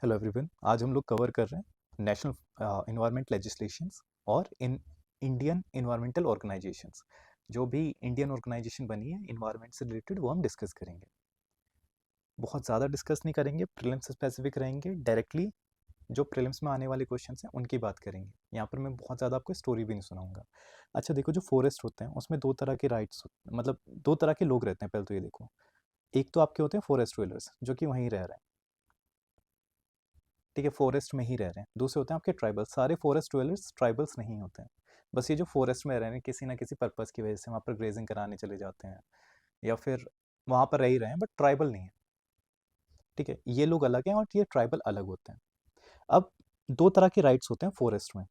Hello everyone. आज हम लोग कवर कर रहे हैं नेशनल इन्वायरमेंट लेजिस्लेशंस और इन इंडियन इन्वायरमेंटल ऑर्गेनाइजेशंस। जो भी इंडियन ऑर्गेनाइजेशन बनी है इन्वायरमेंट से रिलेटेड वो हम डिस्कस करेंगे। बहुत ज़्यादा डिस्कस नहीं करेंगे, प्रीलिम्स स्पेसिफिक रहेंगे। डायरेक्टली जो प्रीलिम्स में आने वाले क्वेश्चन हैं उनकी बात करेंगे। यहाँ पर मैं बहुत ज़्यादा आपको स्टोरी भी नहीं सुनाऊंगा। अच्छा देखो, जो फॉरेस्ट होते हैं उसमें दो तरह के राइट्स, मतलब दो तरह के लोग रहते हैं। पहले तो ये देखो, एक तो आपके होते हैं फॉरेस्ट डवेलर्स जो कि वहीं रह रहे हैं, ठीक है, फॉरेस्ट में ही रह रहे हैं। दूसरे होते हैं आपके ट्राइबल्स। सारे फॉरेस्ट ड्वेलर्स ट्राइबल्स नहीं होते हैं। बस ये जो फॉरेस्ट में रह रहे हैं किसी ना किसी पर्पज़ की वजह से वहाँ पर ग्रेजिंग कराने चले जाते हैं या फिर वहाँ पर रह ही रहे हैं, बट ट्राइबल नहीं है। ठीक है, ये लोग अलग हैं और ये ट्राइबल अलग होते हैं। अब दो तरह के राइट्स होते हैं फॉरेस्ट में।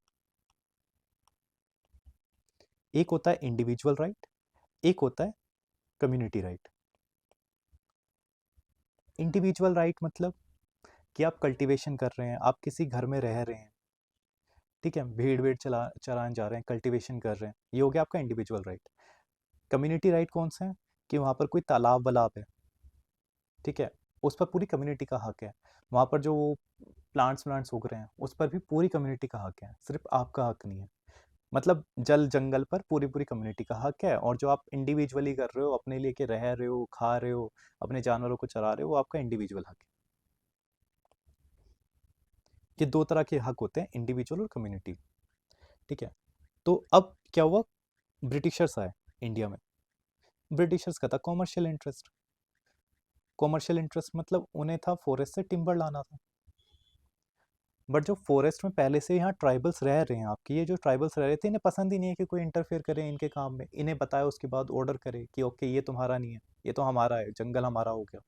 एक होता है इंडिविजुअल राइट, एक होता है कम्युनिटी राइट। इंडिविजुअल राइट मतलब कि आप कल्टीवेशन कर रहे हैं, आप किसी घर में रह रहे हैं, ठीक है, भेड़ वेड़ चराने जा रहे हैं, कल्टीवेशन कर रहे हैं, ये हो गया आपका इंडिविजुअल राइट। कम्युनिटी राइट कौन सा है कि वहाँ पर कोई तालाब वलाब है, ठीक है, उस पर पूरी कम्युनिटी का हक है। वहाँ पर जो प्लांट्स व्लांट्स उग रहे हैं उस पर भी पूरी कम्युनिटी का हक है, सिर्फ आपका हक नहीं है। मतलब जल जंगल पर पूरी पूरी कम्युनिटी का हक है, और जो आप इंडिविजुअली कर रहे हो, अपने लिए के रह रहे हो, खा रहे हो, अपने जानवरों को चरा रहे हो, वो आपका इंडिविजुअल हक है। ये दो तरह के हक होते हैं, इंडिविजुअल और कम्युनिटी। ठीक है, तो अब क्या हुआ, ब्रिटिशर्स आए इंडिया में। ब्रिटिशर्स का था कॉमर्शियल इंटरेस्ट। कॉमर्शियल इंटरेस्ट मतलब उन्हें था फॉरेस्ट से टिम्बर लाना था। बट जो फॉरेस्ट में पहले से यहाँ ट्राइबल्स रह रहे हैं, आपके ये जो ट्राइबल्स रह रहे थे, इन्हें पसंद ही नहीं है कि कोई इंटरफेयर करे इनके काम में। इन्हें बताया उसके बाद ऑर्डर करे कि ओके ये तुम्हारा नहीं है, ये तो हमारा है, जंगल हमारा हो गया।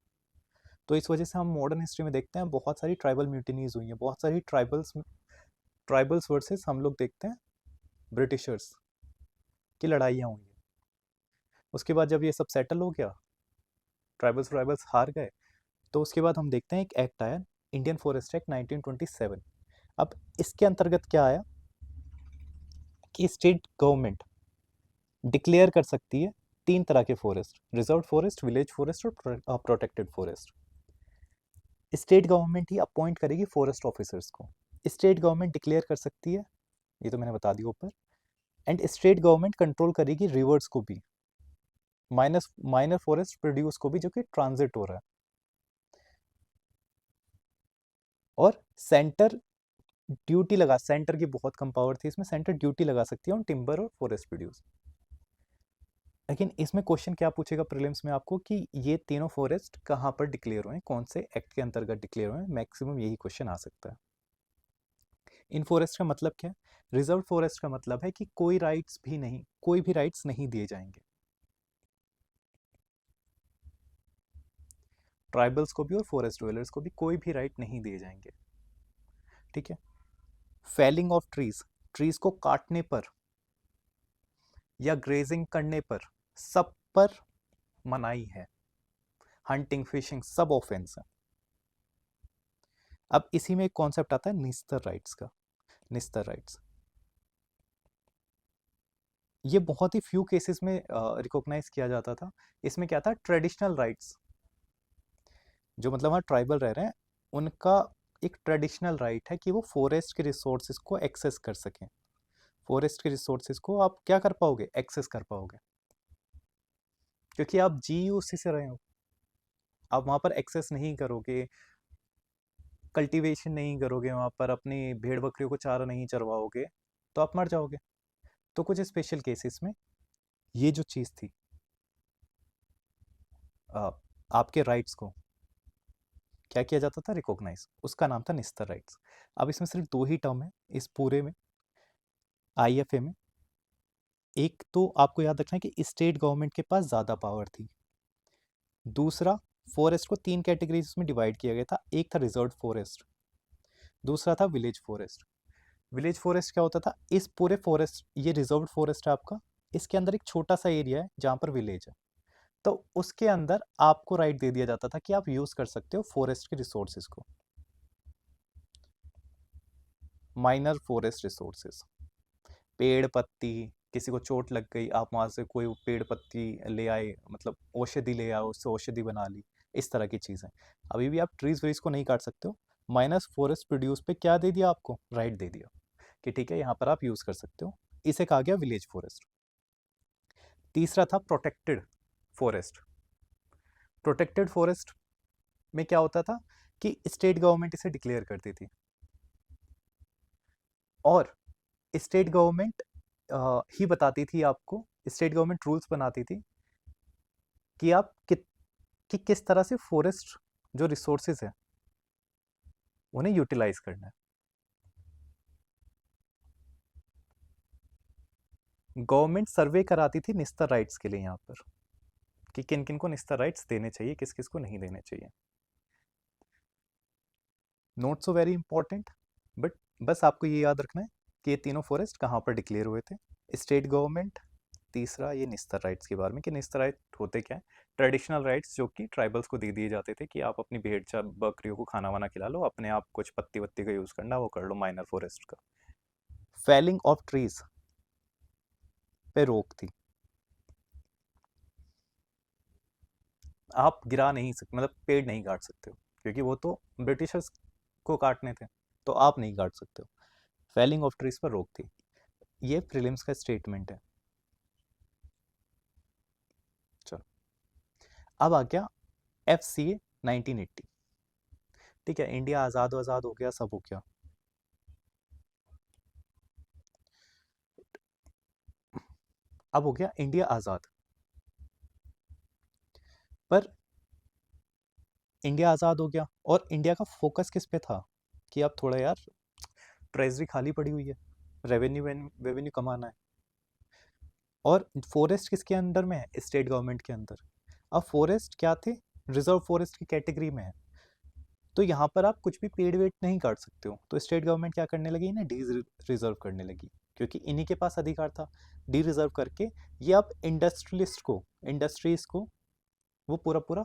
तो इस वजह से हम मॉडर्न हिस्ट्री में देखते हैं बहुत सारी ट्राइबल म्यूटिनीज हुई हैं, बहुत सारी ट्राइबल्स वर्सेस हम लोग देखते हैं ब्रिटिशर्स की लड़ाइयाँ हुई हैं। उसके बाद जब ये सब सेटल हो गया, ट्राइबल्स हार गए, तो उसके बाद हम देखते हैं एक एक्ट आया, इंडियन फॉरेस्ट एक्ट 1927। अब इसके अंतर्गत क्या आया कि स्टेट गवर्नमेंट डिक्लेयर कर सकती है तीन तरह के forest: reserve forest, village forest और प्रोटेक्टेड फॉरेस्ट। स्टेट गवर्नमेंट ही अपॉइंट करेगी फॉरेस्ट ऑफिसर्स को। स्टेट गवर्नमेंट डिक्लेयर कर सकती है, ये तो मैंने बता दिया ऊपर। एंड स्टेट गवर्नमेंट कंट्रोल करेगी रिवर्स को भी, माइनस माइनर फॉरेस्ट प्रोड्यूस को भी, जो कि ट्रांजिट हो रहा है। और सेंटर की बहुत कम पावर थी इसमें, सेंटर ड्यूटी लगा सकती है ऑन टिम्बर और फॉरेस्ट प्रोड्यूस। लेकिन इसमें क्वेश्चन क्या पूछेगा प्रीलिम्स में आपको कि ये तीनों फॉरेस्ट कहाँ पर डिक्लेयर हुए हैं, कौन से एक्ट के अंतर्गत डिक्लेयर हुए हैं। मैक्सिमम यही क्वेश्चन आ सकता है। इन फॉरेस्ट का मतलब क्या है? रिजर्व फॉरेस्ट का मतलब है कि कोई राइट्स भी नहीं, कोई भी राइट्स नहीं दिए जाएंगे ट्राइबल्स को भी और फॉरेस्ट ड्वेलर्स को भी, कोई भी राइट नहीं दिए जाएंगे। ठीक है, फेलिंग ऑफ ट्रीज, ट्रीज को काटने पर या ग्रेजिंग करने पर, सब पर मनाही है। हंटिंग, फिशिंग सब ऑफेंस है। अब इसी में एक कॉन्सेप्ट आता है निस्तर राइट्स का। निस्तर राइट्स ये बहुत ही फ्यू केसेस में रिकॉग्नाइज किया जाता था। इसमें क्या था, ट्रेडिशनल राइट्स, जो मतलब वहाँ ट्राइबल रह रहे हैं, उनका एक ट्रेडिशनल राइट है कि वो फॉरेस्ट के रिसोर्सेज को एक्सेस कर सकें। फॉरेस्ट के रिसोर्सेज को आप क्या कर पाओगे, एक्सेस कर पाओगे, क्योंकि आप जी उसी से रहे हो। आप वहाँ पर एक्सेस नहीं करोगे, कल्टीवेशन नहीं करोगे, वहाँ पर अपनी भेड़ बकरियों को चारा नहीं चरवाओगे, तो आप मर जाओगे। तो कुछ स्पेशल केसेस में ये जो चीज़ थी, आ, आपके राइट्स को क्या किया जाता था, रिकॉग्नाइज, उसका नाम था निस्तर राइट्स। अब इसमें सिर्फ दो ही टर्म है इस पूरे में आईएफए में। एक तो आपको याद रखना है कि स्टेट गवर्नमेंट के पास ज़्यादा पावर थी। दूसरा, फॉरेस्ट को तीन कैटेगरीज में डिवाइड किया गया था। एक था रिजर्व फॉरेस्ट, दूसरा था विलेज फॉरेस्ट। विलेज फॉरेस्ट क्या होता था, इस पूरे फॉरेस्ट, ये रिजर्व फॉरेस्ट है आपका, इसके अंदर एक छोटा सा एरिया है जहाँ पर विलेज है, तो उसके अंदर आपको राइट दे दिया जाता था कि आप यूज़ कर सकते हो फॉरेस्ट के रिसोर्सेज को, माइनर फॉरेस्ट रिसोर्सेज। पेड़ पत्ती, किसी को चोट लग गई, आप वहाँ से कोई पेड़ पत्ती ले आए, मतलब औषधि ले आए, उससे औषधि बना ली, इस तरह की चीज़ें। अभी भी आप ट्रीज व्रीज को नहीं काट सकते हो, माइनस फॉरेस्ट प्रोड्यूस पे क्या दे दिया आपको, राइट दे दिया कि ठीक है यहाँ पर आप यूज कर सकते हो। इसे कहा गया विलेज फॉरेस्ट। तीसरा था प्रोटेक्टेड फॉरेस्ट। प्रोटेक्टेड फॉरेस्ट में क्या होता था कि स्टेट गवर्नमेंट इसे डिक्लेयर करती थी और स्टेट गवर्नमेंट ही बताती थी आपको, स्टेट गवर्नमेंट रूल्स बनाती थी कि आप कि किस तरह से फॉरेस्ट जो रिसोर्सेज है उन्हें यूटिलाइज करना है। गवर्नमेंट सर्वे कराती थी निस्तर राइट्स के लिए यहाँ पर कि किन किन को निस्तर राइट्स देने चाहिए, किस किस को नहीं देने चाहिए। Note so very important, but बस आपको ये याद रखना है कि ये तीनों फॉरेस्ट कहाँ पर डिक्लेयर हुए थे, स्टेट गवर्नमेंट। तीसरा ये निस्तर राइट्स के बारे में कि निस्तर राइट होते क्या है, ट्रेडिशनल राइट्स जो कि ट्राइबल्स को दे दिए जाते थे कि आप अपनी भेड़ चार बकरियों को खाना वाना खिला लो, अपने आप कुछ पत्ती वत्ती का यूज़ करना वो कर लो, माइनर फॉरेस्ट का। फेलिंग ऑफ ट्रीज पे रोक थी, आप गिरा नहीं सकते, मतलब पेड़ नहीं काट सकते हो क्योंकि वो तो ब्रिटिशर्स को काटने थे, तो आप नहीं काट सकते हो। फेलिंग ऑफ ट्रीज पर रोक थी। ये प्रीलिम्स का स्टेटमेंट है। चलो अब आ गया FCA 1980। ठीक है, इंडिया आज़ाद आज़ाद हो गया, सब हो गया। अब हो गया इंडिया आज़ाद, पर इंडिया आज़ाद हो गया और इंडिया का फोकस किस पे था कि अब थोड़ा यार ट्रेजरी खाली पड़ी हुई है, रेवेन्यू रेवेन्यू कमाना है। और फॉरेस्ट किसके अंडर में है, स्टेट गवर्नमेंट के अंदर। अब फॉरेस्ट क्या थे, रिजर्व फॉरेस्ट की कैटेगरी में है, तो यहाँ पर आप कुछ भी पेड़ वेड़ नहीं काट सकते हो। तो स्टेट गवर्नमेंट क्या करने लगी, इन्हें डी रिजर्व करने लगी क्योंकि इन्हीं के पास अधिकार था। डी रिजर्व करके ये अब इंडस्ट्रियलिस्ट को, इंडस्ट्रीज को वो पूरा पूरा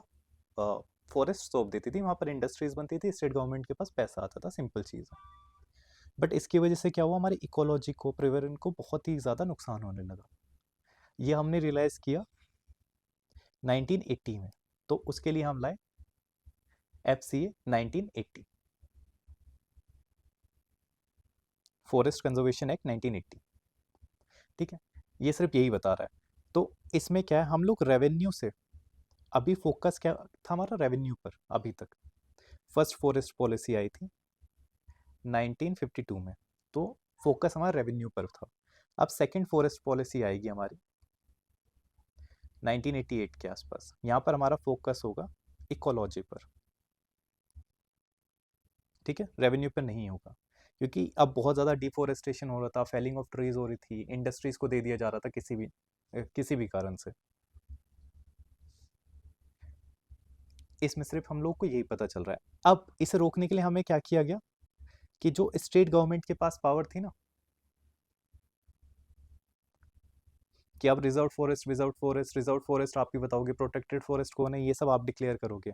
फॉरेस्ट सौंप देती थी, वहाँ पर इंडस्ट्रीज बनती थी, स्टेट गवर्नमेंट के पास पैसा आता था, सिंपल चीज़ है। बट इसकी वजह से क्या हुआ, हमारी इकोलॉजी को, पर्यावरण को बहुत ही ज़्यादा नुकसान होने लगा। ये हमने रियलाइज़ किया 1980 में, तो उसके लिए हम लाए FCA 1980, फॉरेस्ट कंजर्वेशन एक्ट 1980। ठीक है, ये सिर्फ यही बता रहा है। तो इसमें क्या है, हम लोग रेवेन्यू से, अभी फोकस क्या था हमारा, रेवेन्यू पर अभी तक। फर्स्ट फॉरेस्ट पॉलिसी आई थी 1952 में, तो फोकस हमारा रेवेन्यू पर था। अब सेकंड फॉरेस्ट पॉलिसी आएगी हमारी 1988 के आसपास, यहाँ पर हमारा फोकस होगा इकोलॉजी पर। ठीक है, रेवेन्यू पर नहीं होगा क्योंकि अब बहुत ज़्यादा डिफोरेस्टेशन हो रहा था, फेलिंग ऑफ ट्रीज हो रही थी, इंडस्ट्रीज को दे दिया जा रहा था किसी भी कारण से। इसमें सिर्फ हम लोग को यही पता चल रहा है। अब इसे रोकने के लिए हमें क्या किया गया कि जो स्टेट गवर्नमेंट के पास पावर थी ना कि अब reserve forest, reserve forest, reserve forest आप ही बताओगे, प्रोटेक्टेड फॉरेस्ट कौन है, ये सब आप डिक्लेयर करोगे।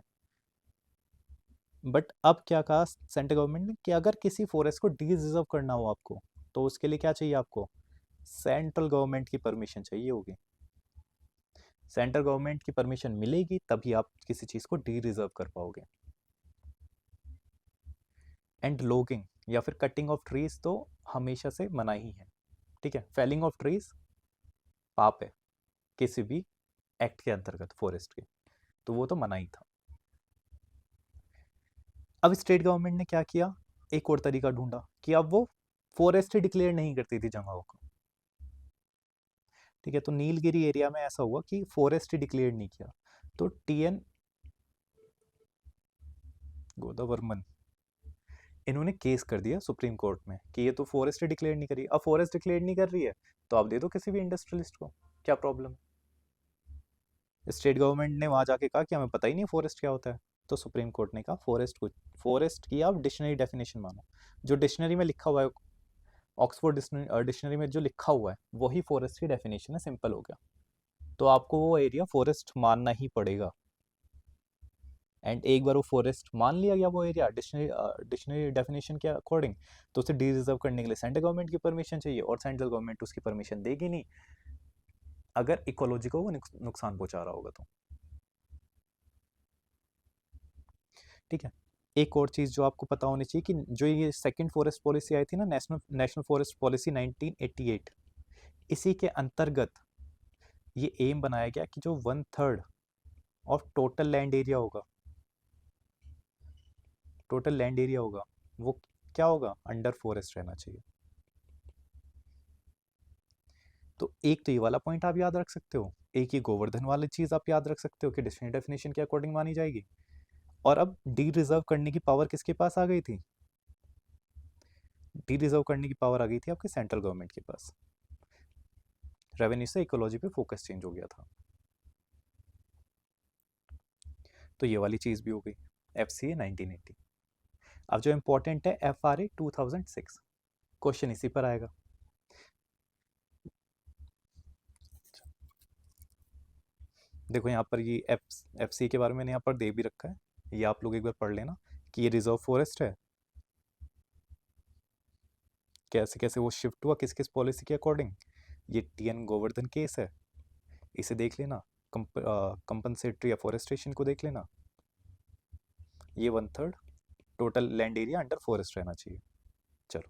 बट अब क्या कहा सेंट्रल गवर्नमेंट ने कि अगर किसी फॉरेस्ट को डी रिजर्व करना हो आपको, तो उसके लिए क्या चाहिए आपको, सेंट्रल गवर्नमेंट की परमिशन चाहिए होगी। सेंट्रल गवर्नमेंट की परमिशन मिलेगी तभी आप किसी चीज़ को डी रिजर्व कर पाओगे। एंड लॉगिंग या फिर कटिंग ऑफ ट्रीज तो हमेशा से मना ही है। ठीक है, फेलिंग ऑफ ट्रीज पाप है किसी भी एक्ट के अंतर्गत फॉरेस्ट के, तो वो तो मना ही था। अब स्टेट गवर्नमेंट ने क्या किया, एक और तरीका ढूंढा कि अब वो फॉरेस्ट डिक्लेयर नहीं करती थी जगहों को। ठीक है, तो नीलगिरी एरिया में ऐसा हुआ कि फॉरेस्ट डिक्लेयर नहीं किया, तो TN गोदावर्मन इन्होंने केस कर दिया सुप्रीम कोर्ट में कि ये तो फॉरेस्ट डिक्लेयर नहीं करी। अब फॉरेस्ट डिक्लेयर नहीं कर रही है तो आप दे दो किसी भी इंडस्ट्रियलिस्ट को, क्या प्रॉब्लम है। स्टेट गवर्नमेंट ने वहां जाके कहा कि हमें पता ही नहीं फॉरेस्ट क्या होता है, तो सुप्रीम कोर्ट ने कहा फॉरेस्ट की आप डिक्शनरी डेफिनेशन मानो, जो डिक्शनरी में लिखा हुआ है, ऑक्सफोर्ड डिक्शनरी में जो लिखा हुआ है वही फॉरेस्ट की डेफिनेशन है, सिंपल हो गया। तो आपको वो एरिया फॉरेस्ट मानना ही पड़ेगा। एंड एक बार वो फॉरेस्ट मान लिया गया वो एरिया डिक्शनरी डेफिनेशन के अकॉर्डिंग, तो उसे डी रिजर्व करने के लिए सेंट्रल गवर्नमेंट की परमिशन चाहिए, और सेंट्रल गवर्नमेंट उसकी परमिशन देगी नहीं अगर इकोलॉजी को वो नुकसान पहुंचा रहा होगा तो। ठीक है, एक और चीज़ जो आपको पता होनी चाहिए कि जो ये सेकंड फॉरेस्ट पॉलिसी आई थी ना, नेशनल नेशनल फॉरेस्ट पॉलिसी 1988, इसी के अंतर्गत ये एम बनाया गया कि जो 1/3 ऑफ टोटल लैंड एरिया होगा वो क्या होगा, अंडर फॉरेस्ट रहना चाहिए। तो एक तो ये वाला पॉइंट आप याद रख सकते हो, एक ये गोवर्धन वाली चीज़ आप याद रख सकते हो कि डेफिनेशन के अकॉर्डिंग मानी जाएगी। और अब डी रिजर्व करने की पावर किसके पास आ गई थी, डी रिजर्व करने की पावर आ गई थी आपके सेंट्रल गवर्नमेंट के पास। रेवेन्यू से इकोलॉजी पे फोकस चेंज हो गया था। तो ये वाली चीज़ भी हो गई एफ सी ए 1980। अब जो इंपॉर्टेंट है एफ आर ए 2006, क्वेश्चन इसी पर आएगा। देखो यहाँ पर ये एफ सी के बारे में यहाँ पर दे भी रखा है, ये आप लोग एक बार पढ़ लेना कि ये रिजर्व फॉरेस्ट है, कैसे कैसे वो शिफ्ट हुआ किस किस पॉलिसी के अकॉर्डिंग। ये टीएन गोवर्धन केस है, इसे देख लेना। कंपनसेटरी अफॉरेस्टेशन को देख लेना। ये 1/3 total land area under forest रहना चाहिए। चलो,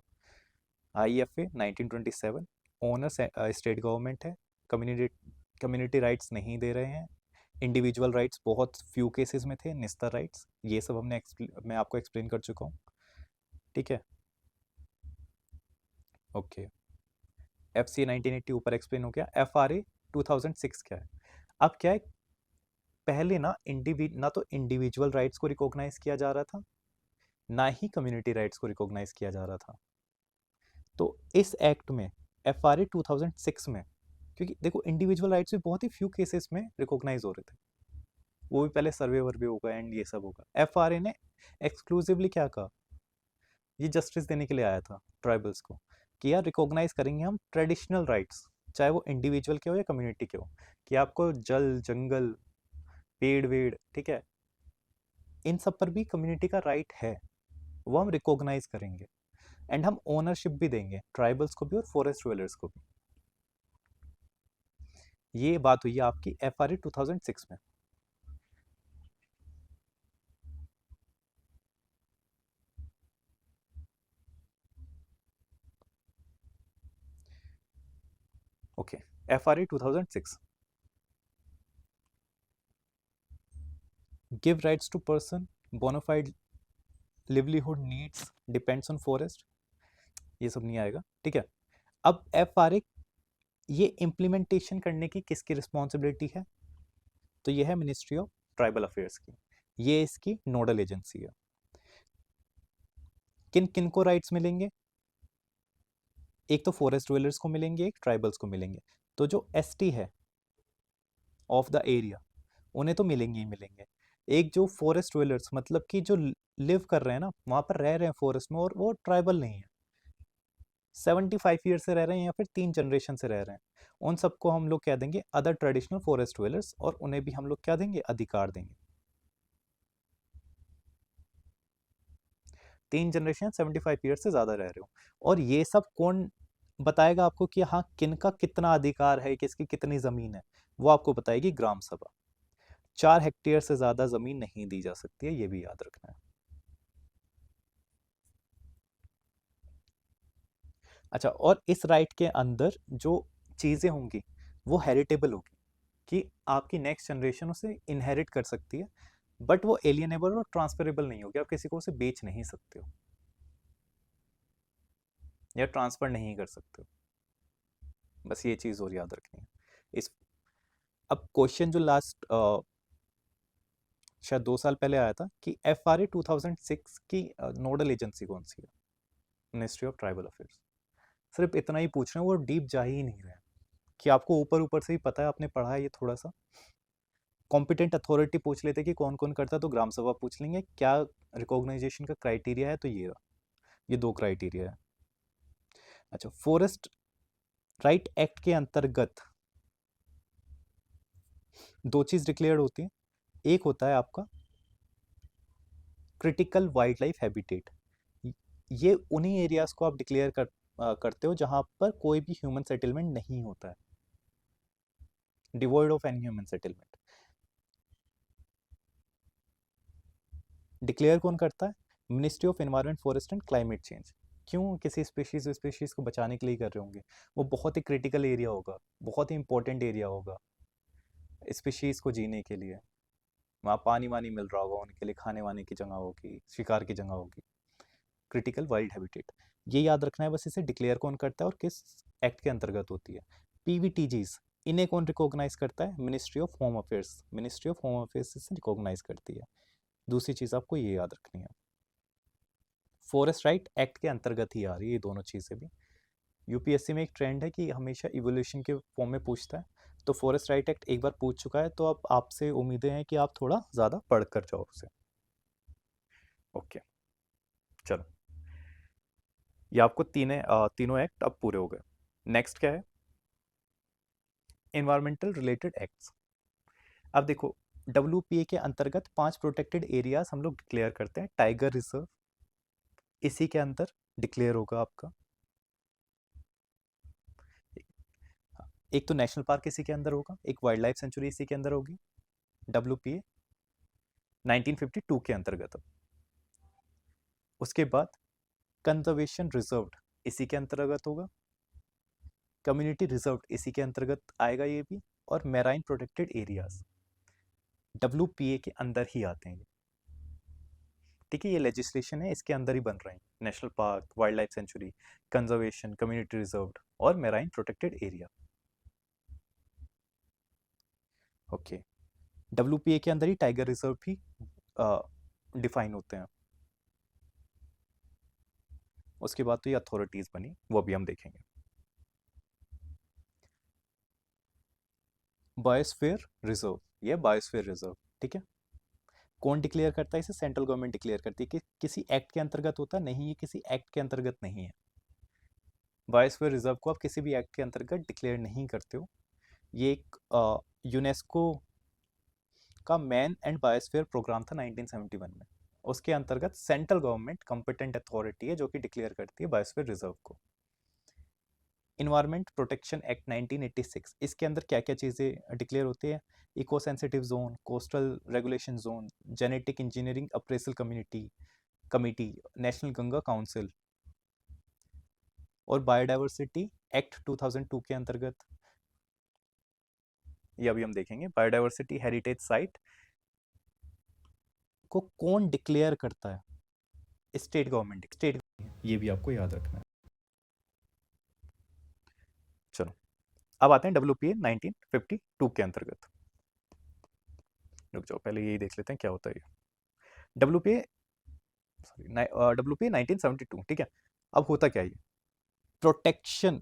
IFA 1927, ओनर स्टेट गवर्नमेंट है, कम्युनिटी कम्युनिटी राइट्स नहीं दे रहे हैं, इंडिविजुअल राइट्स बहुत फ्यू केसेस में थे, निस्तर राइट्स, ये सब मैं आपको एक्सप्लेन कर चुका हूँ। ठीक है, ओके। FC 1980 ऊपर एक्सप्लेन हो गया। FRA 2006 क्या है, अब क्या है, पहले ना तो इंडिविजुअल राइट्स को रिकॉग्नाइज किया जा रहा था, ना ही कम्युनिटी राइट्स को रिकॉग्नाइज किया जा रहा था। तो इस एक्ट में FRA 2006 में, क्योंकि देखो इंडिविजुअल राइट्स भी बहुत ही फ्यू केसेस में रिकॉग्नाइज हो रहे थे, वो भी पहले सर्वे वर्वे होगा एंड ये सब होगा। FRA ने एक्सक्लूसिवली क्या कहा, ये जस्टिस देने के लिए आया था ट्राइबल्स को कि यार रिकॉग्नाइज करेंगे हम ट्रेडिशनल राइट्स, चाहे वो इंडिविजुअल के हो या कम्युनिटी के हो, कि आपको जल जंगल पेड़ वेड़, ठीक है, इन सब पर भी कम्युनिटी का राइट है, वो हम रिकॉग्नाइज करेंगे एंड हम ओनरशिप भी देंगे ट्राइबल्स को भी और फॉरेस्ट ड्वेलर्स को भी। ये बात हुई है आपकी FRA 2006 में। Okay, FRA 2006 give rights to person bonafide livelihood needs depends on forest, ये सब नहीं आएगा। ठीक है, अब FRA ये इम्प्लीमेंटेशन करने की किसकी रिस्पॉन्सिबिलिटी है, तो ये है मिनिस्ट्री ऑफ ट्राइबल अफेयर्स की, ये इसकी नोडल एजेंसी है। किन किन को राइट्स मिलेंगे, एक तो फॉरेस्ट ड्वेलर्स को मिलेंगे, एक ट्राइबल्स को मिलेंगे। तो जो ST है ऑफ द एरिया, उन्हें तो मिलेंगे ही मिलेंगे। एक जो फॉरेस्ट ड्वेलर्स मतलब कि जो लिव कर रहे हैं ना, वहाँ पर रह रहे हैं फॉरेस्ट में और वो ट्राइबल नहीं है, 75 ईयर से रह रहे हैं या फिर 3 जनरेशन से रह रहे हैं, उन सबको हम लोग क्या देंगे, अदर ट्रेडिशनल फॉरेस्ट ड्वेलर्स, और उन्हें भी हम लोग क्या देंगे, अधिकार देंगे। 3 जनरेशन 75 ईयर से ज़्यादा रह रहे हो, और ये सब कौन बताएगा आपको कि हाँ किनका कितना अधिकार है, किसकी कितनी ज़मीन है, वो आपको बताएगी ग्राम सभा। 4 हेक्टेयर से ज़्यादा ज़मीन नहीं दी जा सकती है, ये भी याद रखना है। अच्छा, और इस राइट के अंदर जो चीज़ें होंगी वो हेरिटेबल होगी, कि आपकी नेक्स्ट जनरेशन उसे इनहेरिट कर सकती है, बट वो एलियनेबल और ट्रांसफरेबल नहीं होगी, आप किसी को उसे बेच नहीं सकते हो या ट्रांसफर नहीं कर सकते हो, बस ये चीज़ और याद रखनी है इस। अब क्वेश्चन जो लास्ट शायद 2 साल पहले आया था कि FRA 2006 की नोडल एजेंसी कौन सी है, मिनिस्ट्री ऑफ ट्राइबल अफेयर्स। सिर्फ इतना ही पूछ रहे हैं, वो डीप जा ही नहीं रहे हैं, कि आपको ऊपर ऊपर से ही पता है, आपने पढ़ा है ये थोड़ा सा। कॉम्पिटेंट अथॉरिटी पूछ लेते कि कौन कौन करता है, तो ग्राम सभा पूछ लेंगे, क्या रिकॉग्नाइजेशन का क्राइटेरिया है, तो ये 2 क्राइटेरिया है। अच्छा, फॉरेस्ट राइट एक्ट के अंतर्गत 2 चीज डिक्लेयर होती है, एक होता है आपका क्रिटिकल वाइल्ड लाइफ हैबिटेट, ये उन्हीं एरियाज को आप डिक्लेयर करते हो जहां पर कोई भी ह्यूमन सेटलमेंट नहीं होता है, devoid of any human settlement. Declare कौन करता है? Ministry of environment, forest and climate change. क्यों? किसी स्पीशीज को बचाने के लिए कर रहे होंगे। वो बहुत ही क्रिटिकल एरिया होगा, बहुत ही इंपॉर्टेंट एरिया होगा स्पीशीज को जीने के लिए। वहाँ पानी वानी मिल रहा होगा उनके लिए, खाने वाने की जगह होगी, शिकार की जगह होगी, क्रिटिकल वाइल्ड हैबिटेट। ये याद रखना है बस। इसे डिक्लेयर कौन करता है और किस एक्ट के अंतर्गत होती है? पीवीटीजीज, इन्हें कौन रिकॉग्नाइज करता है? Ministry of home affairs. Ministry of home affairs इसे रिकॉग्नाइज करती है। दूसरी चीज़ आपको ये याद रखनी है, फॉरेस्ट राइट एक्ट के अंतर्गत ही आ रही है ये दोनों चीज़ें भी। यूपीएससी में एक ट्रेंड है कि हमेशा इवोल्यूशन के फॉर्म में पूछता है, तो फॉरेस्ट राइट एक्ट एक बार पूछ चुका है, तो अब आपसे उम्मीदें हैं कि आप थोड़ा ज़्यादा पढ़ कर जाओ उसे। ओके, चलो, ये आपको तीनों एक्ट अब पूरे हो गए। नेक्स्ट क्या है? Environmental related acts. अब देखो, डब्ल्यूपीए के अंतर्गत 5 प्रोटेक्टेड एरियाज हम लोग डिक्लेयर करते हैं। टाइगर रिजर्व इसी के अंदर डिक्लेयर होगा आपका। एक तो नेशनल पार्क इसी के अंदर होगा, एक वाइल्ड लाइफ सेंचुरी इसी के अंदर होगी, डब्ल्यूपीए 1952 के अंतर्गत। उसके बाद कंजर्वेशन रिजर्व्ड इसी के अंतर्गत होगा, कम्युनिटी रिजर्व इसी के अंतर्गत आएगा ये भी, और मैराइन प्रोटेक्टेड एरियाज डब्ल्यूपीए के अंदर ही आते हैं। ठीक है, ये लेजिस्लेशन है, इसके अंदर ही बन रहे हैं। National park, wild life sanctuary, conservation, community reserved और मैराइन प्रोटेक्टेड एरिया। ओके, डब्ल्यूपीए के अंदर ही टाइगर रिजर्व भी डिफाइन होते हैं। उसके बाद तो ये अथॉरिटीज बनी, वो भी हम देखेंगे। बायोस्फीयर रिजर्व, ये बायोस्फीयर रिजर्व, ठीक है। कौन डिक्लेयर करता है इसे? सेंट्रल गवर्नमेंट डिक्लेयर करती है। कि किसी एक्ट के अंतर्गत होता है? नहीं, ये किसी एक्ट के अंतर्गत नहीं है। बायोस्फीयर रिजर्व को आप किसी भी एक्ट के अंतर्गत डिक्लेयर नहीं करते हो। ये एक यूनेस्को का मैन एंड बायोस्फीयर प्रोग्राम था 1971 में। उसके अंतर्गत सेंट्रल गवर्नमेंट कंपिटेंट अथॉरिटी है जो कि डिक्लेयर करती है बायोस्फीयर रिजर्व को। इन्वायरमेंट प्रोटेक्शन एक्ट 1986, इसके अंदर क्या क्या चीज़ें डिक्लेयर होती है? Eco sensitive zone, coastal regulation zone, genetic engineering appraisal committee, national Ganga council और बायोडाइवर्सिटी एक्ट 2002 के अंतर्गत। ये अभी हम देखेंगे। बायोडाइवर्सिटी हेरिटेज साइट को कौन डिक्लेयर करता है? स्टेट गवर्नमेंट, ये भी आपको याद रखना है। चलो, अब आते हैं डब्ल्यूपीए 1952 के अंतर्गत। रुक जाओ, पहले यही देख लेते हैं क्या होता है ये डब्ल्यूपीए। सॉरी, डब्ल्यूपीए 1972, ठीक है। अब होता क्या है ये? प्रोटेक्शन,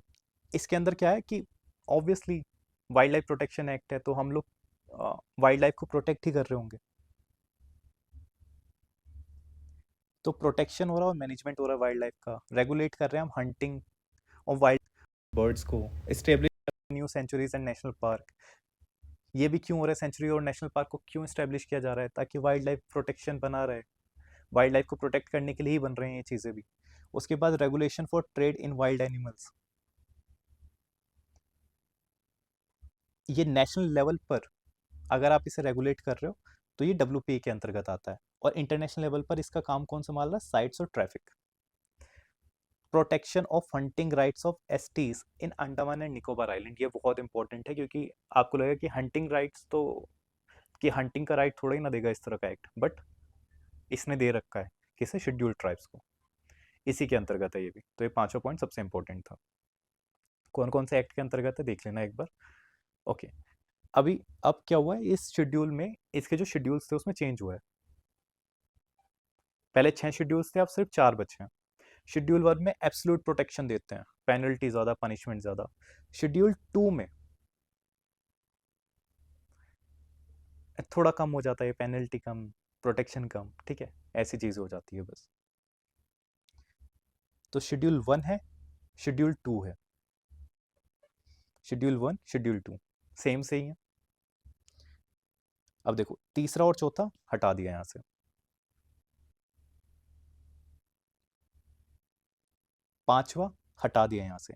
इसके अंदर क्या है कि obviously wild life protection act है, तो हम लोग वाइल्ड लाइफ को प्रोटेक्ट ही कर रहे होंगे। तो प्रोटेक्शन हो रहा है और मैनेजमेंट हो रहा है वाइल्ड लाइफ का। रेगुलेट कर रहे हैं हम हंटिंग और वाइल्ड बर्ड्स को। Establish new sanctuaries and national park. ये भी क्यों हो रहा है? सेंचुरी और नेशनल पार्क को क्यों एस्टेब्लिश किया जा रहा है? ताकि वाइल्ड लाइफ प्रोटेक्शन बना रहे। वाइल्ड लाइफ को प्रोटेक्ट करने के लिए ही बन रहे हैं ये चीज़ें भी। उसके बाद regulation for trade in wild animals, ये नेशनल लेवल पर अगर आप इसे रेगुलेट कर रहे हो तो ये डब्ल्यूपीए के अंतर्गत आता है। और इंटरनेशनल लेवल पर इसका काम कौन संभाल रहा है? साइट्स और traffic. Protection of hunting rights of STs in Andaman and Nicobar island, ये बहुत इंपॉर्टेंट है, क्योंकि आपको लगेगा कि हंटिंग राइट्स तो, कि हंटिंग का राइट थोड़ा ही ना देगा इस तरह का एक्ट, बट इसने दे रखा है किसे? शेड्यूल्ड ट्राइब्स को। इसी के अंतर्गत है ये भी। तो ये पांचों पॉइंट सबसे इंपॉर्टेंट था। कौन कौन से एक्ट के अंतर्गत है देख लेना एक बार। ओके, अभी अब क्या हुआ है इस शेड्यूल में? इसके जो शेड्यूल्स थे उसमें चेंज हुआ है। पहले 6 शेड्यूल्स थे, अब सिर्फ 4 बचे हैं। शेड्यूल 1 में एब्सोल्यूट प्रोटेक्शन देते हैं, पेनल्टी ज़्यादा, पनिशमेंट ज़्यादा। शेड्यूल 2 में थोड़ा कम हो जाता है, पेनल्टी कम, प्रोटेक्शन कम, ठीक है, ऐसी चीज़ हो जाती है बस। तो शेड्यूल 1 है, शेड्यूल 2 है। शेड्यूल 1, शेड्यूल 2 सेम से ही है। अब देखो, तीसरा और चौथा हटा दिया यहाँ से। पांचवा हटा दिया यहाँ से।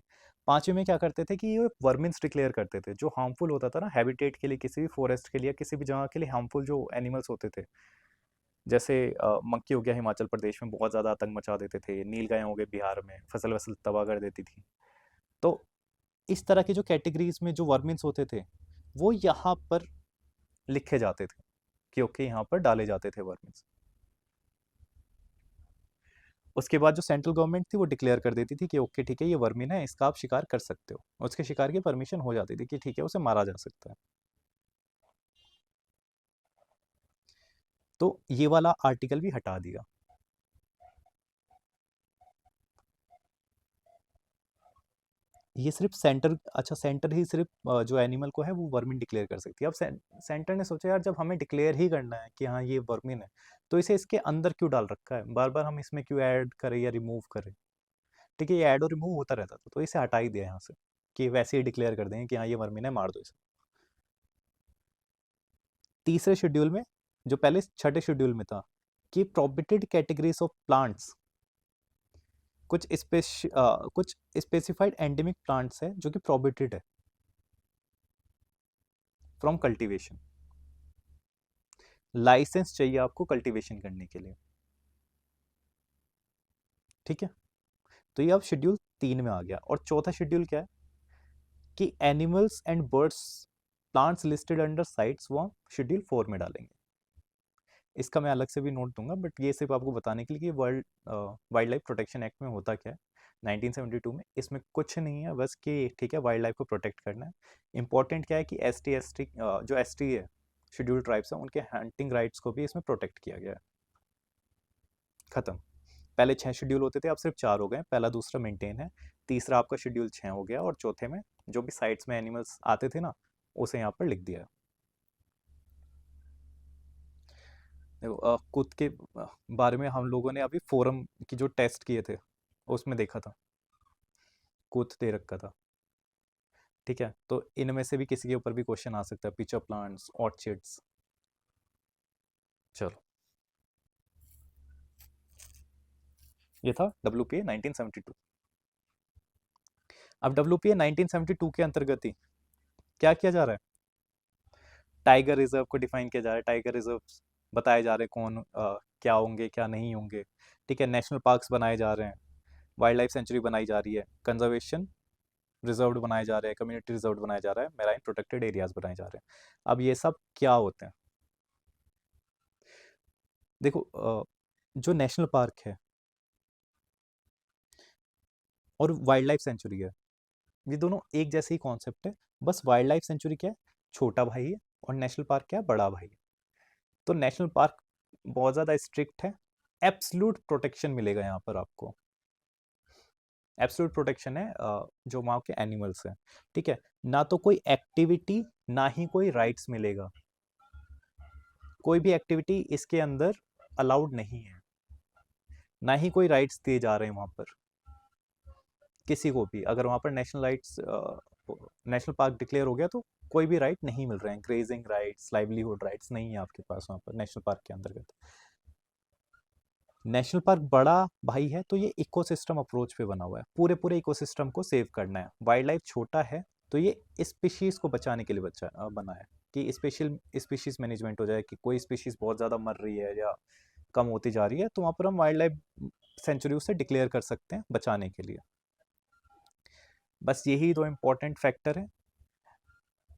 पांचवे में क्या करते थे कि ये वर्मिन्स डिक्लेयर करते थे, जो हार्मफुल होता था ना हैबिटेट के लिए, किसी भी फॉरेस्ट के लिए, किसी भी जगह के लिए हार्मफुल जो एनिमल्स होते थे, जैसे मक्की हो गया, हिमाचल प्रदेश में बहुत ज़्यादा आतंक मचा देते थे, नीलगाय हो गए बिहार में, फसल वसल तबाह कर देती थी। तो इस तरह की जो कैटेगरीज में जो वर्मिन्स होते थे, वो यहाँ पर लिखे जाते थे, क्योंकि यहाँ पर डाले जाते थे वर्मिन्स। उसके बाद जो सेंट्रल गवर्नमेंट थी वो डिक्लेयर कर देती थी कि ओके ठीक है, ये वर्मिन है, इसका आप शिकार कर सकते हो। उसके शिकार की परमिशन हो जाती थी कि ठीक है, उसे मारा जा सकता है। तो ये वाला आर्टिकल भी हटा दिया। ये सिर्फ सेंटर, अच्छा सेंटर ही सिर्फ जो एनिमल को है वो वर्मिन डिक्लेयर कर सकती है। अब सेंटर ने सोचा यार, जब हमें डिक्लेयर ही करना है कि हाँ ये वर्मिन है, तो इसे इसके अंदर क्यों डाल रखा है, बार बार हम इसमें क्यों ऐड करें या रिमूव करें। ठीक है, ये ऐड और रिमूव होता रहता था, तो इसे हटा ही दिया यहाँ से, कि वैसे ही डिक्लेयर कर देंगे कि हाँ ये वर्मिन है, मार दो इसे। तीसरे शेड्यूल में, जो पहले छठे शेड्यूल में था, कि प्रोहिबिटेड कैटेगरीज ऑफ प्लांट्स, कुछ स्पेसिफाइड एंडेमिक प्लांट्स है जो कि प्रोहिबिटेड है फ्रॉम कल्टीवेशन। लाइसेंस चाहिए आपको कल्टीवेशन करने के लिए। ठीक है, तो ये अब शेड्यूल 3 में आ गया। और चौथा शेड्यूल क्या है कि animals and birds plants listed under sites वो शेड्यूल 4 में डालेंगे। इसका मैं अलग से भी नोट दूंगा, बट ये सिर्फ आपको बताने के लिए कि world wild life protection act में होता क्या है 1972 में। इसमें कुछ नहीं है, बस कि ठीक है वाइल्ड लाइफ को प्रोटेक्ट करना है। इंपॉर्टेंट क्या है कि एस टी जो एस टी है, शेड्यूल ट्राइब्स है, उनके हंटिंग राइट्स को भी इसमें प्रोटेक्ट किया गया है। खत्म। पहले 6 शेड्यूल होते थे, अब सिर्फ 4 हो गए। पहला दूसरा मेंटेन है, तीसरा आपका शेड्यूल 6 हो गया, और चौथे में जो भी साइट्स में एनिमल्स आते थे ना, उसे यहाँ पर लिख दिया है। देखो खुद के बारे में हम लोगों ने अभी फोरम की जो टेस्ट किए थे उसमें देखा था, कूथ दे रखा था। ठीक है, तो इनमें से भी किसी के ऊपर भी क्वेश्चन आ सकता है, पिचर प्लांट्स, ऑर्चिड्स। चलो, ये था WPA 1972। अब WPA 1972 के अंतर्गत ही क्या किया जा रहा है, टाइगर रिजर्व को डिफाइन किया जा रहा है। टाइगर रिजर्व बताए जा रहे हैं कौन क्या होंगे क्या नहीं होंगे। ठीक है, नेशनल पार्क्स बनाए जा रहे हैं, वाइल्ड लाइफ सेंचुरी बनाई जा रही है, कंजर्वेशन रिजर्व बनाए जा रहे हैं, कम्युनिटी रिजर्व बनाया जा रहा है, मेराइन प्रोटेक्टेड एरियाज बनाए जा रहे हैं। अब ये सब क्या होते हैं, देखो जो नेशनल पार्क है और वाइल्ड लाइफ सेंचुरी है, ये दोनों एक जैसे ही कॉन्सेप्ट है। बस वाइल्ड लाइफ सेंचुरी क्या है, छोटा भाई है, और नेशनल पार्क क्या है, बड़ा भाई है। तो नेशनल पार्क बहुत ज़्यादा स्ट्रिक्ट है, एब्सलूट प्रोटेक्शन मिलेगा यहाँ पर आपको। एब्सोल्यूट प्रोटेक्शन है जो वहाँ के एनिमल्स हैं। ठीक है, ना तो कोई एक्टिविटी, ना ही कोई राइट्स मिलेगा। कोई भी एक्टिविटी इसके अंदर अलाउड नहीं है, ना ही कोई राइट्स दिए जा रहे हैं वहाँ पर किसी को भी। अगर वहाँ पर नेशनल पार्क डिक्लेयर हो गया तो कोई भी राइट नहीं मिल रहे हैं, ग्रेजिंग राइट्स, लाइवलीहुड राइट्स नहीं है आपके पास वहाँ पर नेशनल पार्क के अंतर्गत। नेशनल पार्क बड़ा भाई है तो ये इकोसिस्टम अप्रोच पे बना हुआ है, पूरे पूरे इकोसिस्टम को सेव करना है। वाइल्ड लाइफ छोटा है तो ये स्पीशीज को बचाने के लिए बना है, कि स्पेशल स्पीशीज मैनेजमेंट हो जाए, कि कोई स्पीशीज बहुत ज़्यादा मर रही है या कम होती जा रही है, तो वहाँ पर हम वाइल्ड लाइफ सेंचुरी उसे डिक्लेयर कर सकते हैं बचाने के लिए। बस यही दो इम्पोर्टेंट फैक्टर है।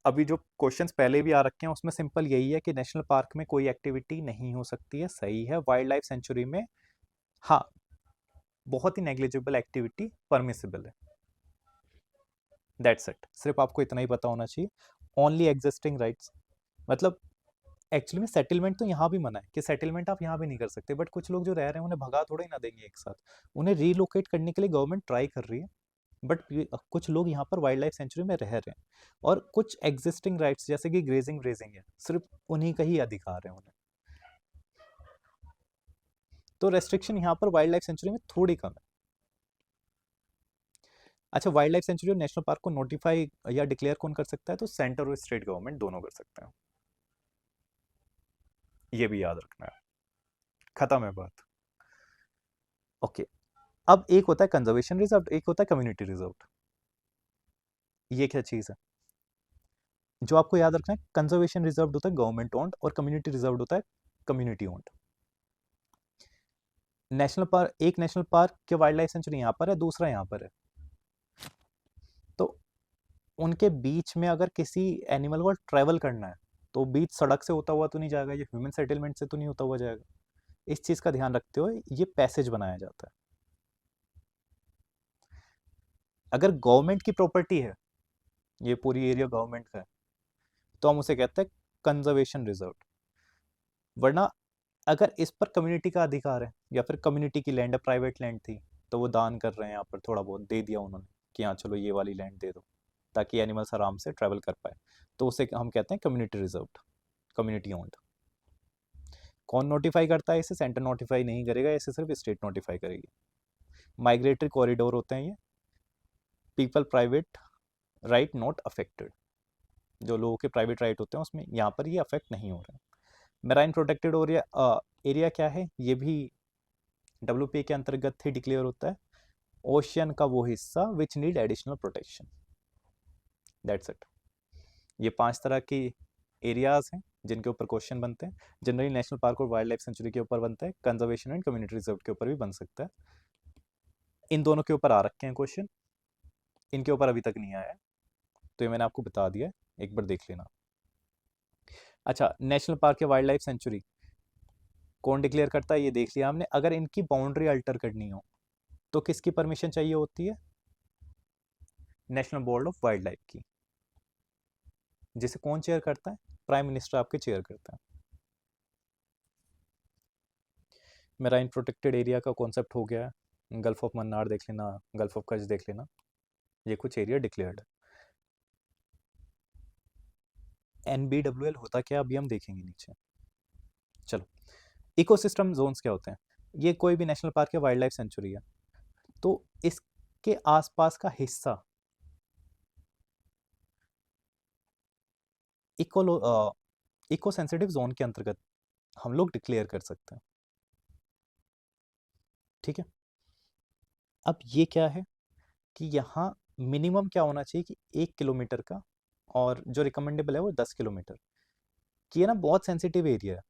अभी जो क्वेश्चंस पहले भी आ रखे हैं उसमें सिंपल यही है कि नेशनल पार्क में कोई एक्टिविटी नहीं हो सकती है, सही है। वाइल्ड लाइफ सेंचुरी में हाँ, बहुत ही नेग्लिजिबल एक्टिविटी परमिसिबल है। दैट्स इट, सिर्फ आपको इतना ही पता होना चाहिए। ओनली एग्जिस्टिंग राइट्स, मतलब एक्चुअली में सेटलमेंट तो यहाँ भी मना है, कि सेटलमेंट आप यहाँ भी नहीं कर सकते, बट कुछ लोग जो रह रहे हैं उन्हें भगा थोड़े ना देंगे एक साथ। उन्हें रीलोकेट करने के लिए गवर्नमेंट ट्राई कर रही है, बट कुछ लोग यहाँ पर वाइल्ड लाइफ सेंचुरी में रह रहे हैं, और कुछ एग्जिस्टिंग राइट्स जैसे कि ग्रेजिंग व्रेजिंग है, सिर्फ उन्हीं का ही अधिकार है उन्हें। तो रेस्ट्रिक्शन यहाँ पर वाइल्ड लाइफ सेंचुरी में थोड़ी कम है। अच्छा, वाइल्ड लाइफ सेंचुरी और नेशनल पार्क को नोटिफाई या डिक्लेयर कौन कर सकता है, तो सेंटर और स्टेट गवर्नमेंट दोनों कर सकते हैं। ये भी याद रखना है। खत्म है बात। ओके, अब एक होता है कंजर्वेशन रिजर्व, एक होता है कम्युनिटी रिजर्व। ये क्या चीज है जो आपको याद रखना है, कंजर्वेशन रिजर्व होता है गवर्नमेंट ओन्ड, और कम्युनिटी रिजर्व होता है कम्युनिटी ओन्ड। नेशनल पार्क, एक नेशनल पार्क के वाइल्ड लाइफ सेंचुरी यहाँ पर है, दूसरा यहाँ पर है, तो उनके बीच में अगर किसी एनिमल को ट्रैवल करना है तो बीच सड़क से होता हुआ तो नहीं जाएगा, ये ह्यूमन सेटलमेंट से तो नहीं होता हुआ जाएगा। इस चीज़ का ध्यान रखते हुए ये पैसेज बनाया जाता है। अगर गवर्नमेंट की प्रॉपर्टी है, ये पूरी एरिया गवर्नमेंट का है, तो हम उसे कहते हैं कंजर्वेशन रिजर्व। वरना अगर इस पर कम्युनिटी का अधिकार है या फिर कम्युनिटी की लैंड है, प्राइवेट लैंड थी, तो वो दान कर रहे हैं यहाँ पर, थोड़ा बहुत दे दिया उन्होंने कि हाँ चलो ये वाली लैंड दे दो ताकि एनिमल्स आराम से ट्रैवल कर पाए, तो उसे हम कहते हैं कम्युनिटी रिजर्व, कम्युनिटी ओन्ड। कौन नोटिफाई करता है इसे? सेंटर नोटिफाई नहीं करेगा, इसे सिर्फ स्टेट नोटिफाई करेगी। माइग्रेटरी कॉरिडोर होते हैं ये, people private right not affected, जो लोगों के प्राइवेट राइट होते हैं उसमें यहाँ पर ये अफेक्ट नहीं हो रहे हैं। मेराइन प्रोटेक्टेड एरिया, एरिया क्या है? ये भी WPA के अंतर्गत ही डिक्लेयर होता है, ओशियन का वो हिस्सा which need additional protection, that's it. ये 5 तरह की एरियाज हैं जिनके ऊपर क्वेश्चन बनते हैं। जनरली नेशनल पार्क और वाइल्ड लाइफ सेंचुरी के ऊपर बनता है, कंजर्वेशन एंड कम्युनिटी रिजर्व के ऊपर भी बन सकता है। इन दोनों के ऊपर आ रखे हैं क्वेश्चन, इनके ऊपर अभी तक नहीं आया है, तो ये मैंने आपको बता दिया है, एक बार देख लेना। अच्छा, नेशनल पार्क या वाइल्ड लाइफ सेंचुरी कौन डिक्लेयर करता है ये देख लिया हमने। अगर इनकी बाउंड्री अल्टर करनी हो तो किसकी परमिशन चाहिए होती है? National board of wild life की, जिसे कौन चेयर करता है? प्राइम मिनिस्टर आपके चेयर करता है। मेराइन प्रोटेक्टेड एरिया का कॉन्सेप्ट हो गया है, गल्फ ऑफ मन्नार देख लेना, गल्फ ऑफ कच्छ देख लेना, ये कुछ एरिया डिक्लेयर्ड है। NBWL होता क्या, अभी हम देखेंगे नीचे। चलो, इकोसिस्टम जोन्स क्या होते हैं? ये कोई भी नेशनल पार्क या वाइल्ड लाइफ सेंचुरी है तो इसके आसपास का हिस्सा इको सेंसिटिव जोन के अंतर्गत हम लोग डिक्लेयर कर सकते हैं, ठीक है। अब ये क्या है कि यहाँ मिनिमम क्या होना चाहिए कि 1 किलोमीटर का, और जो रिकमेंडेबल है वो 10 किलोमीटर, कि ये ना बहुत सेंसिटिव एरिया है,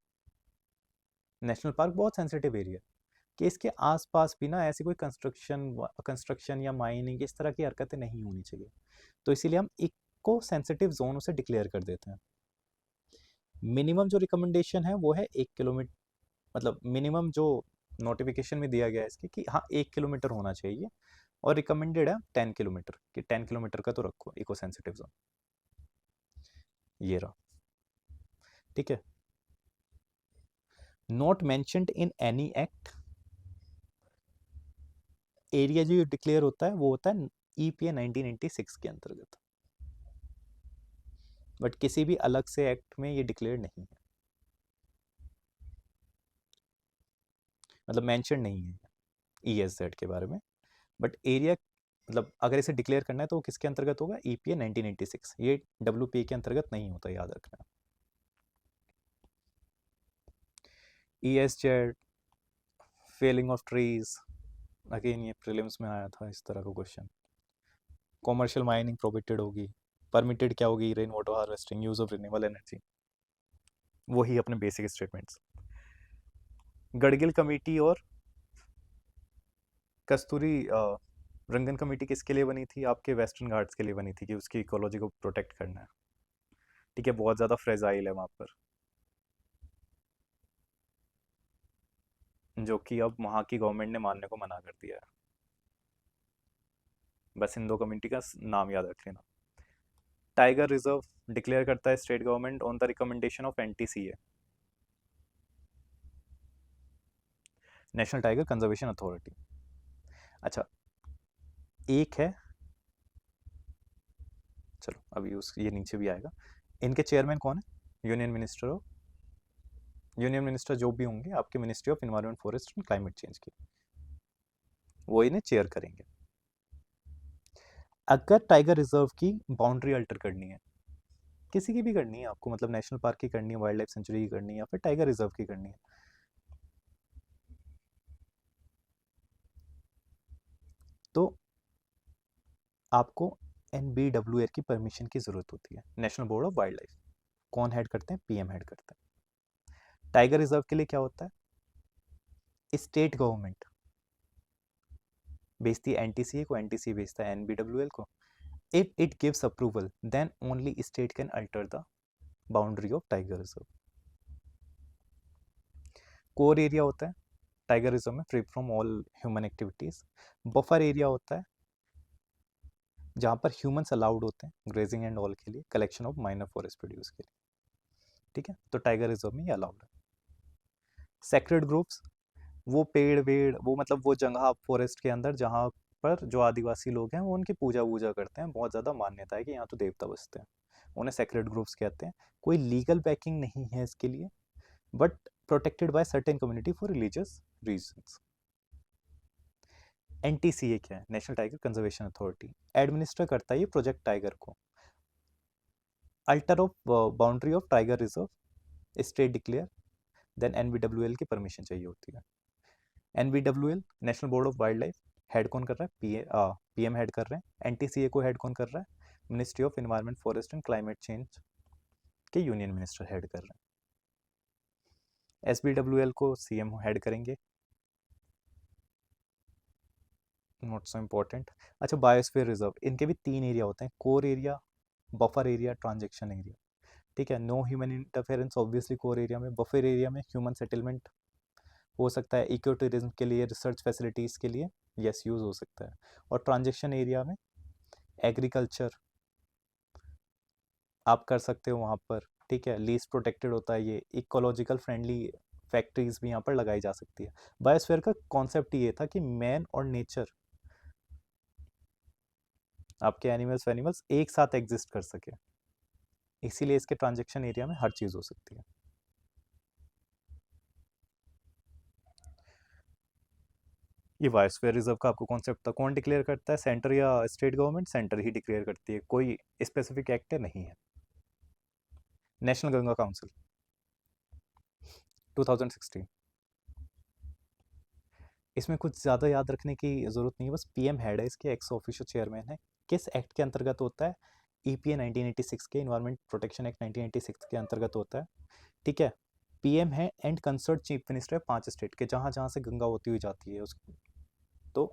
नेशनल पार्क बहुत सेंसिटिव एरिया है, कि इसके आसपास भी ना ऐसी कोई कंस्ट्रक्शन या माइनिंग इस तरह की हरकतें नहीं होनी चाहिए, तो इसीलिए हम इको सेंसिटिव जोन उसे डिक्लेयर कर देते हैं। मिनिमम जो रिकमेंडेशन है वो है 1 किलोमीटर, मतलब मिनिमम जो नोटिफिकेशन में दिया गया है इसके कि हाँ 1 किलोमीटर होना चाहिए, और रिकमेंडेड है 10 किलोमीटर, कि 10 किलोमीटर का तो रखो इको सेंसिटिव जोन, ये रहा, ठीक है। Not mentioned in any act, area जो डिक्लेयर होता है वो होता है EPA 1996 के अंतर्गत, बट किसी भी अलग से एक्ट में ये डिक्लेयर नहीं है, मतलब मेंशन नहीं है ESZ के बारे में, बट एरिया मतलब अगर इसे डिक्लेयर करना है तो वो किसके अंतर्गत होगा? EPA 1986, ये WPA के अंतर्गत नहीं होता, याद रखना। ESZ, felling of trees, again ये प्रीलिम्स में आया था इस तरह का क्वेश्चन। कॉमर्शियल माइनिंग प्रोहिबिटेड होगी, परमिटेड क्या होगी? Rain water harvesting, use of renewable energy, वही अपने बेसिक स्टेटमेंट्स। गड़गिल कमेटी और कस्तूरी रंगन कमेटी किसके लिए बनी थी? आपके वेस्टर्न घाट्स के लिए बनी थी, कि उसकी इकोलॉजी को प्रोटेक्ट करना है, ठीक है, बहुत ज़्यादा फ्रेजाइल है वहाँ पर, जो कि अब वहाँ की गवर्नमेंट ने मानने को मना कर दिया है। बस इन दो कम्युनिटी का नाम याद रख लेना। टाइगर रिजर्व डिक्लेयर करता है state government on the recommendation of NTCA, national Tiger Conservation authority. अच्छा, एक है, चलो अभी उस ये नीचे भी आएगा, इनके चेयरमैन कौन है? यूनियन मिनिस्टर जो भी होंगे आपके ministry of environment, forest and climate change की, वो इन्हें चेयर करेंगे। अगर टाइगर रिजर्व की बाउंड्री अल्टर करनी है, किसी की भी करनी है आपको, मतलब नेशनल पार्क की करनी है, वाइल्ड लाइफ सेंचुरी की करनी है, या फिर टाइगर रिजर्व की करनी है, तो आपको NBWR की परमिशन की जरूरत होती है, national board of wild life. कौन हेड करते हैं? PM हेड करते हैं। टाइगर रिजर्व के लिए क्या होता है? स्टेट गवर्नमेंट भेजती है एनटीसीए को, एनटीसीए भेजता है एनबीडब्ल्यूएल को. If it gives approval then only state can alter the boundary of tiger reserve. Core area होता है टाइगर रिजर्व में free from all human activities. Buffer area होता है जहाँ पर ह्यूमंस अलाउड होते हैं ग्रेजिंग एंड ऑल के लिए, collection of minor forest produce के लिए. ठीक है, तो टाइगर रिजर्व में ये अलाउड है. सेक्रेड ग्रुप्स, वो पेड़ वेड़, वो मतलब वो जगह फॉरेस्ट के अंदर जहाँ पर जो आदिवासी लोग हैं वो उनकी पूजा वूजा करते हैं. बहुत ज़्यादा मान्यता है कि यहाँ तो देवता बसते हैं, उन्हें सेक्रेड ग्रुप्स कहते हैं. कोई लीगल बैकिंग नहीं है इसके लिए, but protected by certain community for religious reasons. NTCA क्या है? National Tiger Conservation Authority. Administer करता है ये प्रोजेक्ट टाइगर को. Alter of boundary of tiger reserve state declare, then NBWL की परमिशन चाहिए होती है. NBWL national board of wild life, head कौन कर रहा है? पीएम हेड कर रहे हैं. एनटीसीए को हेड कौन कर रहा है? Ministry of environment forest and climate change के यूनियन मिनिस्टर हेड कर रहे हैं. एसबीडब्ल्यूएल को सीएम हेड करेंगे. Not so important. अच्छा, बायोस्फीयर रिजर्व, इनके भी 3 एरिया होते हैं: core area, buffer area, transaction area. ठीक है, no human interference obviously core area में. बफर एरिया में ह्यूमन सेटलमेंट हो सकता है, इको टूरिज्म के लिए, रिसर्च फैसिलिटीज़ के लिए यस यूज़ हो सकता है. और ट्रांजेक्शन एरिया में एग्रीकल्चर आप कर सकते हो वहाँ पर. ठीक है, लीस्ट प्रोटेक्टेड होता है ये. इकोलॉजिकल फ्रेंडली फैक्ट्रीज भी यहाँ पर लगाई जा सकती है. बायोस्फीयर का कॉन्सेप्ट ये था कि मैन और नेचर, आपके एनिमल्स वैनिमल्स एक साथ एग्जिस्ट कर सके, इसीलिए इसके ट्रांजेक्शन एरिया में हर चीज़ हो सकती है. ये बायोस्फीयर रिजर्व का आपको कॉन्सेप्ट था. कौन डिक्लेयर करता है? सेंटर या स्टेट गवर्नमेंट? सेंटर ही डिक्लेयर करती है, कोई स्पेसिफिक एक्ट नहीं है. National Ganga council 2016. इसमें कुछ ज़्यादा याद रखने की ज़रूरत नहीं है, बस पीएम हेड है इसके, एक्स ऑफिशियो चेयरमैन है. किस एक्ट के अंतर्गत होता है? ईपीए 1986 के, इन्वायरमेंट प्रोटेक्शन एक्ट 1986 के अंतर्गत होता है. ठीक है, पीएम है एंड कंसर्ट चीफ मिनिस्टर है 5 स्टेट के, जहाँ जहाँ से गंगा होती हुई जाती है उसकी, तो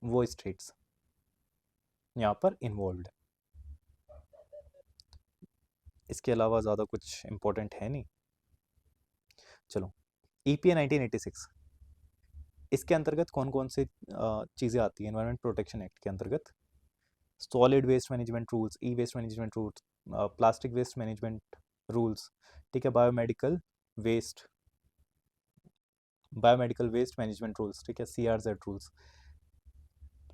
वो स्टेट्स यहाँ पर इन्वॉल्व है. इसके अलावा ज़्यादा कुछ इंपॉर्टेंट है नहीं. चलो, ईपीए 1986, इसके अंतर्गत कौन कौन से चीज़ें आती हैं एनवायरनमेंट प्रोटेक्शन एक्ट के अंतर्गत? Solid waste management rules, E waste management rules, plastic waste management rules. ठीक है, बायोमेडिकल वेस्ट मैनेजमेंट रूल्स. ठीक है, CRZ रूल्स,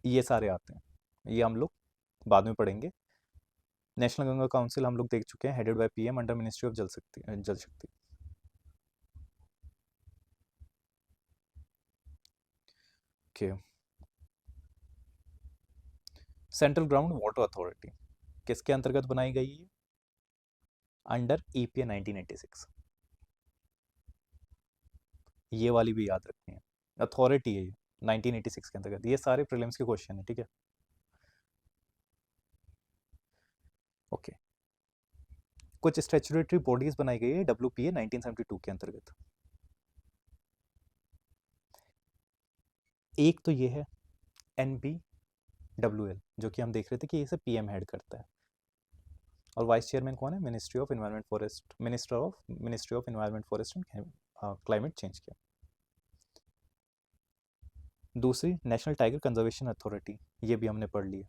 ये सारे आते हैं. ये हम लोग बाद में पढ़ेंगे. नेशनल गंगा काउंसिल हम लोग देख चुके हैं, headed by PM under ministry of जल शक्ति. Okay, central ground water authority किसके अंतर्गत बनाई गई है? Under EPA 1986. ये वाली भी याद रखनी है, अथॉरिटी है ये 1986 के अंतर्गत. ये सारे प्रीलिम्स के क्वेश्चन है. ठीक है, ओके. कुछ स्टैट्यूटरी बॉडीज बनाई गई है डब्ल्यूपीए 1972 के अंतर्गत. एक तो ये है NBWL, जो कि हम देख रहे थे कि इसे पीएम हेड करता है. और वाइस चेयरमैन कौन है? Ministry of environment forest and climate change के. दूसरी नेशनल टाइगर कंजर्वेशन अथॉरिटी, ये भी हमने पढ़ लिया.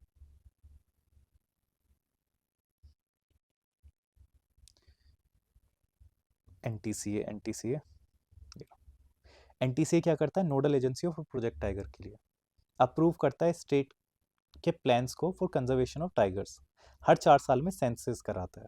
एनटीसीए क्या करता है? Nodal agency of project tiger के लिए. अप्रूव करता है स्टेट के प्लान्स को फॉर कंजर्वेशन ऑफ टाइगर्स. हर 4 साल में सेंसस कराता है.